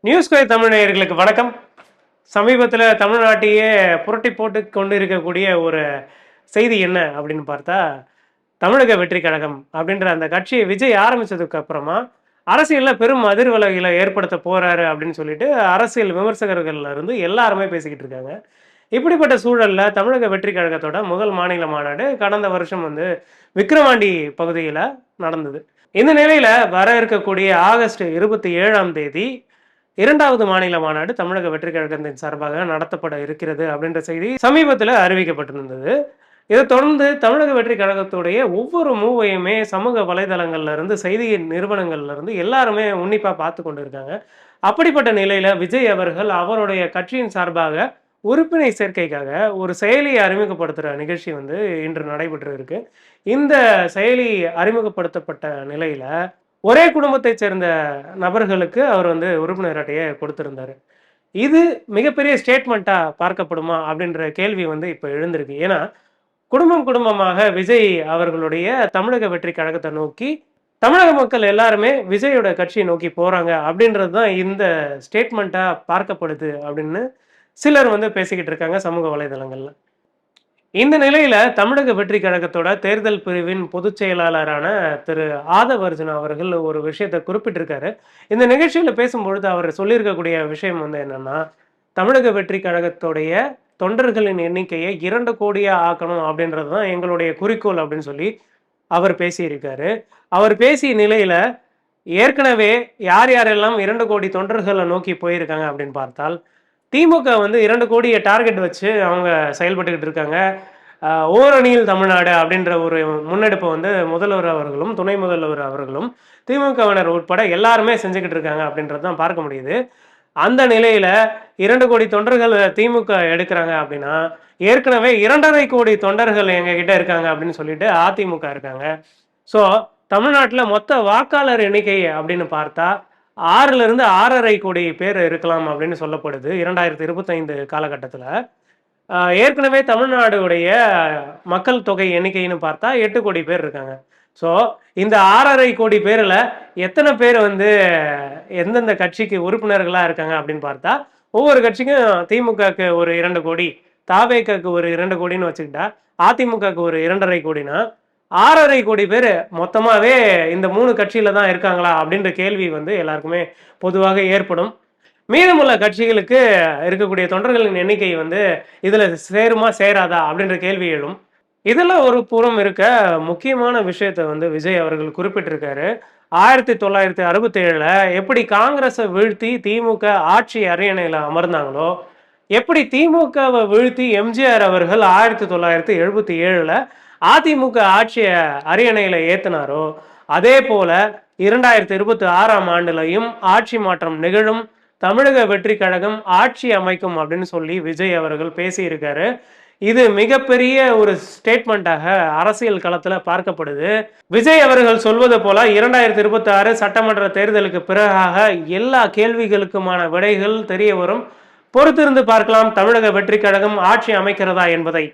News square Tamil நேயர்களுக்கு வணக்கம். சமீபத்தில் தமிழ்நாட்டையே புரட்டி போட்டு கொண்டு இருக்கக்கூடிய ஒரு செய்தி என்ன அப்படின்னு பார்த்தா, தமிழக வெற்றி கழகம் அப்படின்ற அந்த கட்சியை விஜய் ஆரம்பிச்சதுக்கு அப்புறமா அரசியலில் பெரும் அதிர்வலைகளை ஏற்படுத்த போறாரு அப்படின்னு சொல்லிட்டு அரசியல் விமர்சகர்கள்ல இருந்து எல்லாருமே பேசிக்கிட்டு இருக்காங்க. இப்படிப்பட்ட சூழல்ல தமிழக வெற்றி கழகத்தோட முதல் மாநில மாநாடு கடந்த வருஷம் விக்கிரவாண்டி பகுதியில் நடந்தது. இந்த நிலையில வர இருக்கக்கூடிய ஆகஸ்ட் 27ஆம் தேதி இரண்டாவது மாநில மாநாடு தமிழக வெற்றி கழகத்தின் சார்பாக நடத்தப்பட இருக்கிறது அப்படின்ற செய்தி சமீபத்தில் அறிவிக்கப்பட்டிருந்தது. இதை தொடர்ந்து தமிழக வெற்றி கழகத்துடைய ஒவ்வொரு மூவையுமே சமூக வலைதளங்கள்ல இருந்து செய்தி நிறுவனங்கள்ல இருந்து எல்லாருமே உன்னிப்பா பார்த்து கொண்டு இருக்காங்க. அப்படிப்பட்ட நிலையில விஜய் அவர்கள் அவருடைய கட்சியின் சார்பாக உறுப்பினை சேர்க்கைக்காக ஒரு செயலியை அறிமுகப்படுத்துகிற நிகழ்ச்சி இன்று நடைபெற்று இருக்கு. இந்த செயலி அறிமுகப்படுத்தப்பட்ட நிலையில ஒரே குடும்பத்தை சேர்ந்த நபர்களுக்கு அவர் உறுப்பினர் அட்டையை கொடுத்திருந்தாரு. இது மிகப்பெரிய ஸ்டேட்மெண்ட்டா பார்க்கப்படுமா அப்படின்ற கேள்வி இப்ப எழுந்திருக்கு. ஏன்னா குடும்பம் குடும்பமாக விஜய் அவர்களுடைய தமிழக வெற்றி கழகத்தை நோக்கி தமிழக மக்கள் எல்லாருமே விஜயோட கட்சியை நோக்கி போறாங்க அப்படின்றது தான் இந்த ஸ்டேட்மெண்ட்டா பார்க்கப்படுது அப்படின்னு சிலர் பேசிக்கிட்டு இருக்காங்க சமூக வலைதளங்கள்ல. இந்த நிலையில தமிழக வெற்றி கழகத்தோட தேர்தல் பிரிவின் பொதுச் செயலாளரான திரு ஆதவ அர்ஜுனா அவர்கள் ஒரு விஷயத்தை குறிப்பிட்டிருக்காரு. இந்த நிகழ்ச்சியில பேசும்பொழுது அவர் சொல்லியிருக்கக்கூடிய விஷயம் என்னன்னா, தமிழக வெற்றி கழகத்துடைய தொண்டர்களின் எண்ணிக்கையை 2 கோடியா ஆக்கணும் அப்படின்றது தான் எங்களுடைய குறிக்கோள் அப்படின்னு சொல்லி அவர் பேசியிருக்காரு. அவர் பேசிய நிலையில ஏற்கனவே யார் யாரெல்லாம் 2 கோடி தொண்டர்களை நோக்கி போயிருக்காங்க அப்படின்னு பார்த்தால், திமுக 2 கோடியை டார்கெட் வச்சு அவங்க செயல்பட்டுக்கிட்டு இருக்காங்க. ஓரணியில் தமிழ்நாடு அப்படின்ற ஒரு முன்னெடுப்பை முதல்வர் அவர்களும் துணை முதல்வர் அவர்களும் திமுகவினர் உட்பட எல்லாருமே செஞ்சுக்கிட்டு இருக்காங்க அப்படின்றது தான் பார்க்க முடியுது. அந்த நிலையில 2 கோடி தொண்டர்கள் திமுக எடுக்கிறாங்க அப்படின்னா, ஏற்கனவே 2.5 கோடி தொண்டர்கள் எங்க கிட்ட இருக்காங்க அப்படின்னு சொல்லிட்டு அதிமுக இருக்காங்க. ஸோ தமிழ்நாட்டில் மொத்த வாக்காளர் எண்ணிக்கை அப்படின்னு பார்த்தா 6லிருந்து 6.5 கோடி பேர் இருக்கலாம் அப்படின்னு சொல்லப்படுது 2025 காலகட்டத்தில். ஏற்கனவே தமிழ்நாடுடைய மக்கள் தொகை எண்ணிக்கைன்னு பார்த்தா 8 கோடி பேர் இருக்காங்க. ஸோ இந்த 6.5 கோடி பேரில் எத்தனை பேர் எந்தெந்த கட்சிக்கு உறுப்பினர்களாக இருக்காங்க அப்படின்னு பார்த்தா, ஒவ்வொரு கட்சிக்கும் திமுகக்கு ஒரு 2 கோடி, தாவேக்கு ஒரு 2 கோடின்னு வச்சுக்கிட்டா, அதிமுகக்கு ஒரு 2.5 கோடினா 6.5 கோடி பேர் மொத்தமாகவே இந்த 3 கட்சியில தான் இருக்காங்களா அப்படின்ற கேள்வி எல்லாருக்குமே பொதுவாக ஏற்படும். மீதமுள்ள கட்சிகளுக்கு இருக்கக்கூடிய தொண்டர்களின் எண்ணிக்கை இதுல சேருமா சேராதா அப்படின்ற கேள்வி எழும். இதெல்லாம் ஒரு புறம் இருக்க, முக்கியமான விஷயத்த விஜய் அவர்கள் குறிப்பிட்டிருக்காரு. 1967ல எப்படி காங்கிரஸை வீழ்த்தி திமுக ஆட்சி அரியணையில அமர்ந்தாங்களோ, எப்படி திமுகவை வீழ்த்தி எம்ஜிஆர் அவர்கள் 1977ல அதிமுக ஆட்சியை அரியணையில ஏத்தினாரோ, அதே போல 2026ஆம் ஆண்டுலையும் ஆட்சி மாற்றம் நிகழும், தமிழக வெற்றி கழகம் ஆட்சி அமைக்கும் அப்படின்னு சொல்லி விஜய் அவர்கள் பேசியிருக்காரு. இது மிகப்பெரிய ஒரு ஸ்டேட்மெண்ட்டாக அரசியல் களத்துல பார்க்கப்படுது. விஜய் அவர்கள் சொல்வது போல 2026 சட்டமன்ற தேர்தலுக்கு பிறகாக எல்லா கேள்விகளுக்குமான விடைகள் தெரிய வரும். பொறுத்திருந்து பார்க்கலாம் தமிழக வெற்றி கழகம் ஆட்சி அமைக்கிறதா என்பதை.